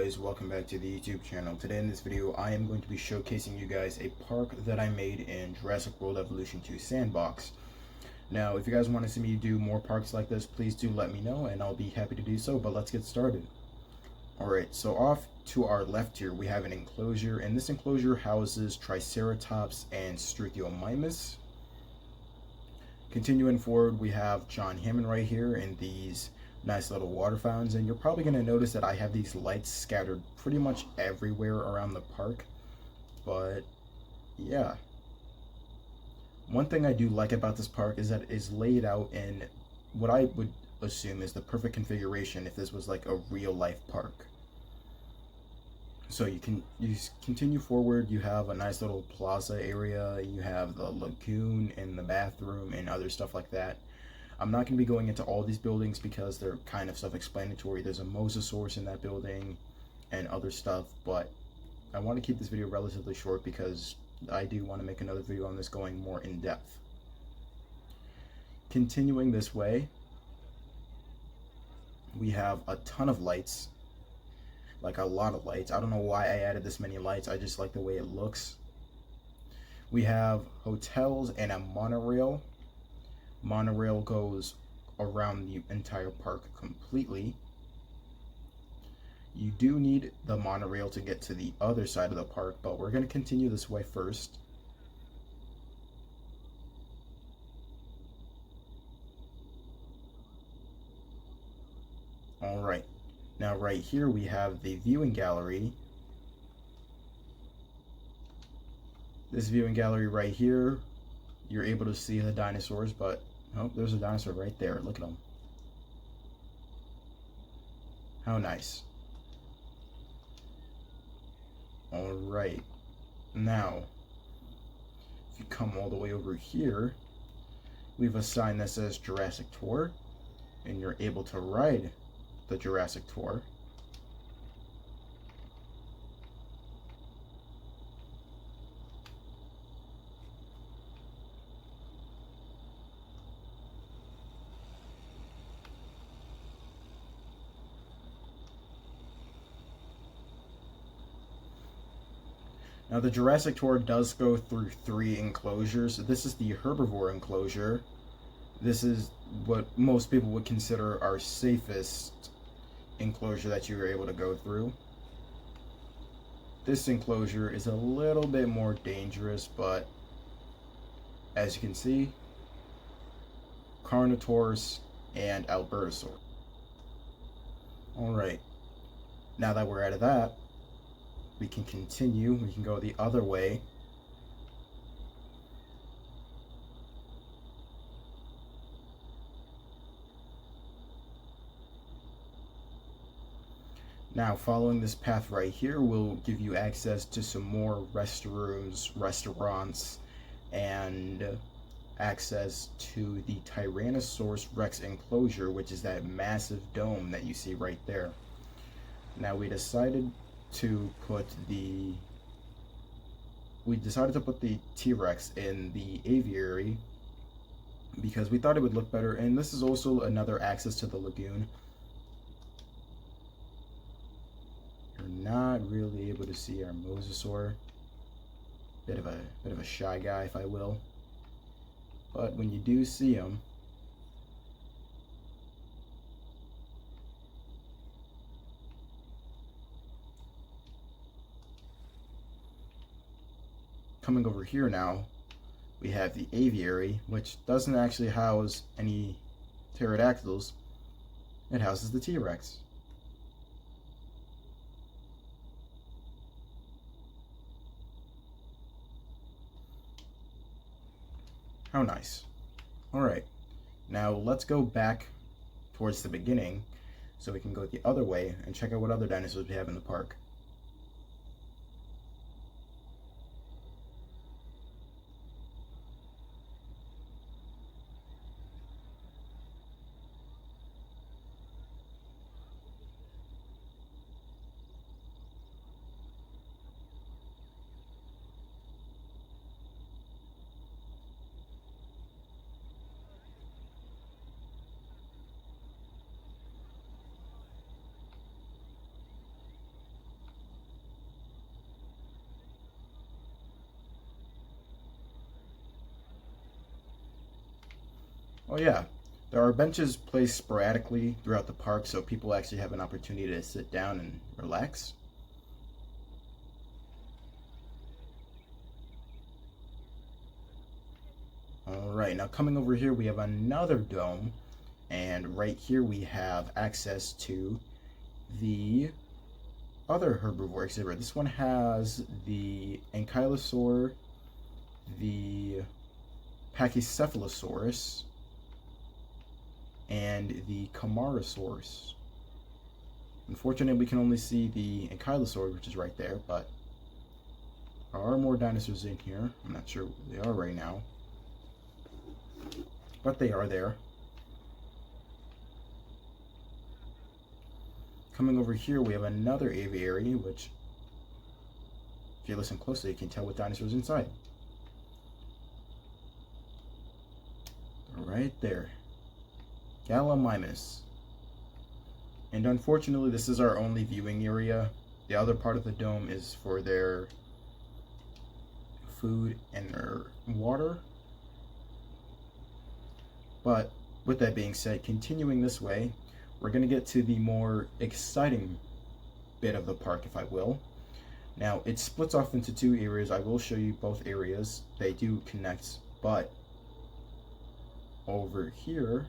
guys, welcome back to the YouTube channel. Today in this video I am going to be showcasing you guys a park that I made in Jurassic World Evolution 2 Sandbox. Now if you guys want to see me do more parks like this, please do let me know and I'll be happy to do so, but let's get started. Alright, so off to our left here we have an enclosure, and this enclosure houses Triceratops and Struthiomimus. Continuing forward, we have John Hammond right here in these nice little water fountains, and you're probably going to notice that I have these lights scattered pretty much everywhere around the park. But yeah, one thing I do like about this park is that it is laid out in what I would assume is the perfect configuration if this was like a real life park. So you continue forward, you have a nice little plaza area, you have the lagoon and the bathroom and other stuff like that. I'm not going to be going into all these buildings because they're kind of self-explanatory. There's a mosasaurus in that building and other stuff, but I want to keep this video relatively short because I do want to make another video on this going more in depth. Continuing this way, we have a ton of lights, like a lot of lights. I don't know why I added this many lights, I just like the way it looks. We have hotels and a monorail. Monorail goes around the entire park completely. You do need the monorail to get to the other side of the park, but we're going to continue this way first. Alright, now right here we have the viewing gallery. This viewing gallery right here, you're able to see the dinosaurs, but oh, there's a dinosaur right there. Look at him. How nice. Alright. Now, if you come all the way over here, we have a sign that says Jurassic Tour, and you're able to ride the Jurassic Tour. Now the Jurassic Tour does go through 3 enclosures. This is the herbivore enclosure. This is what most people would consider our safest enclosure that you are able to go through. This enclosure is a little bit more dangerous, but as you can see, Carnotaurus and Albertosaurus. Alright, now that we're out of that, we can continue. We can go the other way. Now, following this path right here will give you access to some more restrooms, restaurants, and access to the Tyrannosaurus Rex enclosure, which is that massive dome that you see right there. Now, we decided to put the T-Rex in the aviary because we thought it would look better, and this is also another access to the lagoon. You're not really able to see our mosasaur. Bit of a shy guy, if I will. But when you do see him, coming over here now, we have the aviary, which doesn't actually house any pterodactyls. It houses the T-Rex. How nice. Alright, now let's go back towards the beginning so we can go the other way and check out what other dinosaurs we have in the park. Oh yeah, there are benches placed sporadically throughout the park so people actually have an opportunity to sit down and relax. Alright, now coming over here we have another dome, and right here we have access to the other herbivore exhibit. This one has the ankylosaur, the pachycephalosaurus, and the camarasaurus. Unfortunately, we can only see the ankylosaur, which is right there, but there are more dinosaurs in here. I'm not sure where they are right now, but they are there. Coming over here, we have another aviary, which, if you listen closely, you can tell what dinosaurs inside. Right there. Gallimimus. And unfortunately, this is our only viewing area. The other part of the dome is for their food and their water. But with that being said, continuing this way, we're going to get to the more exciting bit of the park, if I will. Now, it splits off into two areas. I will show you both areas. They do connect, but over here,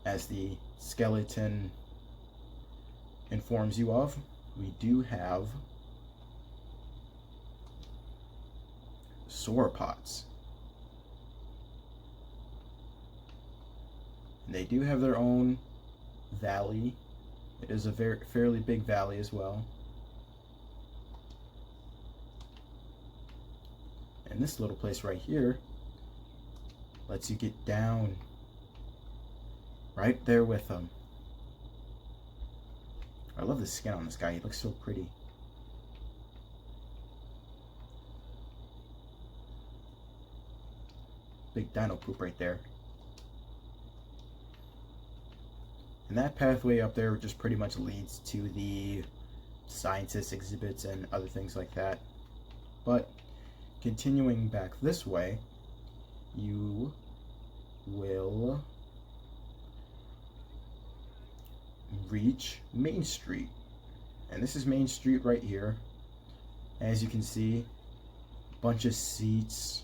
as the skeleton informs you of, we do have sauropods. They do have their own valley. It is a fairly big valley as well. And this little place right here lets you get down right there with them. I love the skin on this guy. He looks so pretty. Big dino poop right there. And that pathway up there just pretty much leads to the scientist exhibits and other things like that. But continuing back this way, you will reach Main Street. And this is Main Street right here. As you can see, a bunch of seats,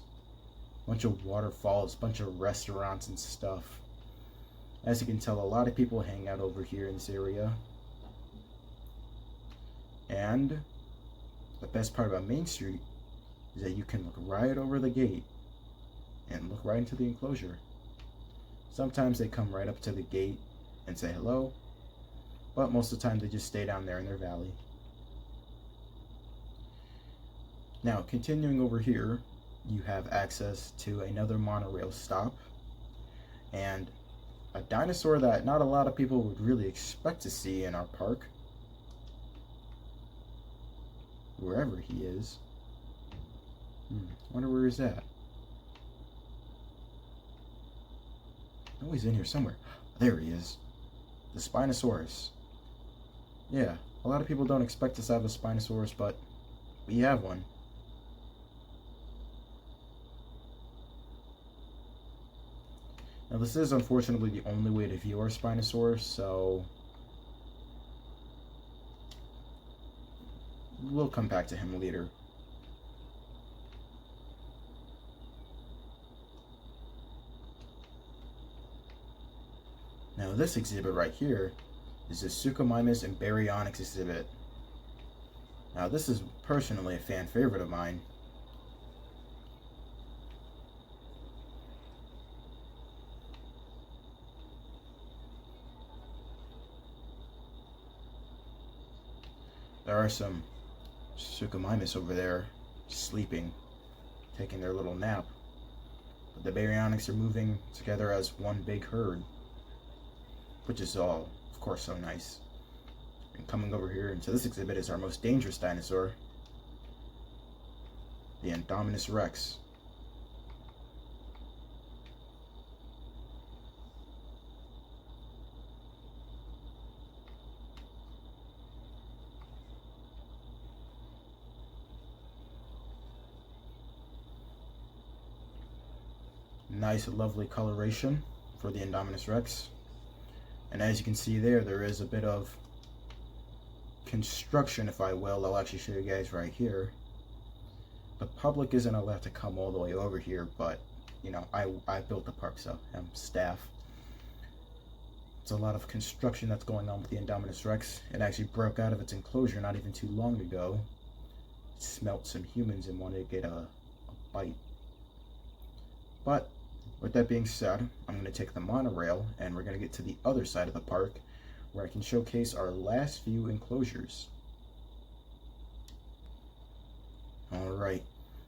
a bunch of waterfalls, a bunch of restaurants and stuff. As you can tell, a lot of people hang out over here in this area. And the best part about Main Street is that you can look right over the gate and look right into the enclosure. Sometimes they come right up to the gate and say hello, but most of the time they just stay down there in their valley. Now, continuing over here, you have access to another monorail stop, and a dinosaur that not a lot of people would really expect to see in our park, wherever he is. Wonder where he's at. Oh, he's in here somewhere. There he is. The Spinosaurus. Yeah, a lot of people don't expect us to have a Spinosaurus, but we have one. Now, this is unfortunately the only way to view our Spinosaurus, so we'll come back to him later. Now, this exhibit right here is the Suchomimus and Baryonyx exhibit. Now, this is personally a fan favorite of mine. There are some Suchomimus over there sleeping, taking their little nap. But the Baryonyx are moving together as one big herd, which is all, of course, so nice. And coming over here into this exhibit is our most dangerous dinosaur, the Indominus Rex. Nice, lovely coloration. for the Indominus Rex. And as you can see there is a bit of construction, if I will. I'll actually show you guys right here. The public isn't allowed to come all the way over here, but you know, I built the park, so I'm staff. It's a lot of construction that's going on with the Indominus Rex. It actually broke out of its enclosure not even too long ago. It smelt some humans and wanted to get a bite. But with that being said, I'm going to take the monorail and we're going to get to the other side of the park where I can showcase our last few enclosures. Alright,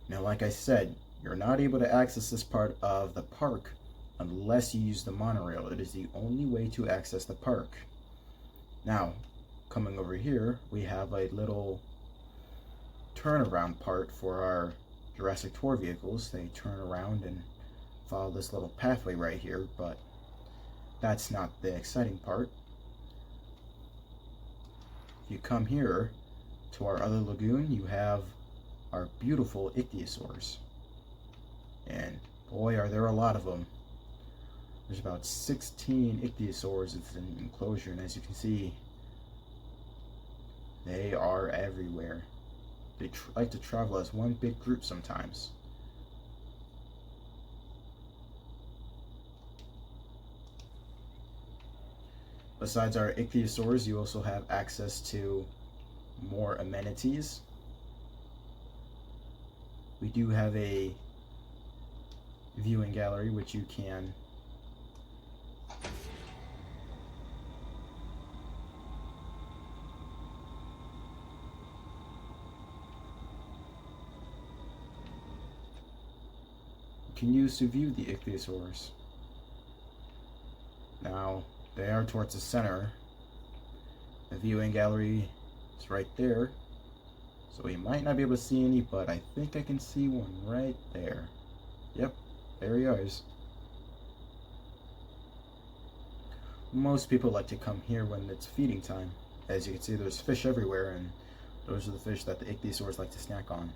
now like I said, you're not able to access this part of the park unless you use the monorail. It is the only way to access the park. Now, coming over here, we have a little turnaround part for our Jurassic tour vehicles. They turn around and follow this little pathway right here, but that's not the exciting part. If you come here to our other lagoon, you have our beautiful ichthyosaurs. And boy, are there a lot of them. There's about 16 ichthyosaurs in the enclosure, and as you can see, they are everywhere. They like to travel as one big group sometimes. Besides our ichthyosaurs, you also have access to more amenities. We do have a viewing gallery which you can use to view the ichthyosaurs. Now, they are towards the center. The viewing gallery is right there. So we might not be able to see any, but I think I can see one right there. Yep, there he is. Most people like to come here when it's feeding time. As you can see, there's fish everywhere, and those are the fish that the ichthyosaurs like to snack on.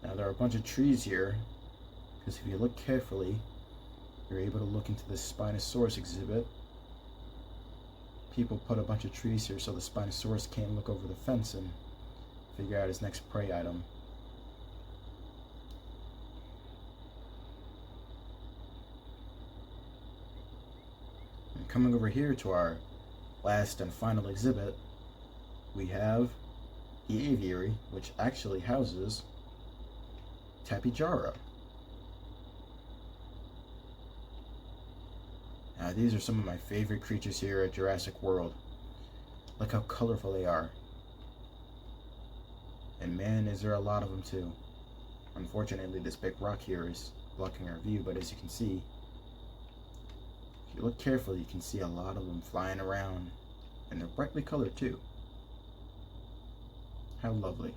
Now there are a bunch of trees here, because if you look carefully, you're able to look into the Spinosaurus exhibit. People put a bunch of trees here so the Spinosaurus can't look over the fence and figure out his next prey item. And coming over here to our last and final exhibit, we have the aviary, which actually houses Tapijara. Now these are some of my favorite creatures here at Jurassic World. Look how colorful they are. And man, is there a lot of them too. Unfortunately, this big rock here is blocking our view, but as you can see, if you look carefully, you can see a lot of them flying around. And they're brightly colored too. How lovely.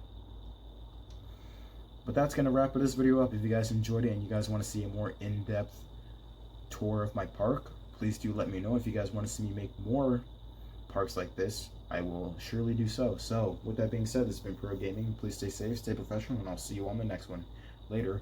But that's going to wrap this video up. If you guys enjoyed it and you guys want to see a more in-depth tour of my park, please do let me know. If you guys want to see me make more parks like this, I will surely do so. So, with that being said, this has been Pro Gaming. Please stay safe, stay professional, and I'll see you on the next one. Later.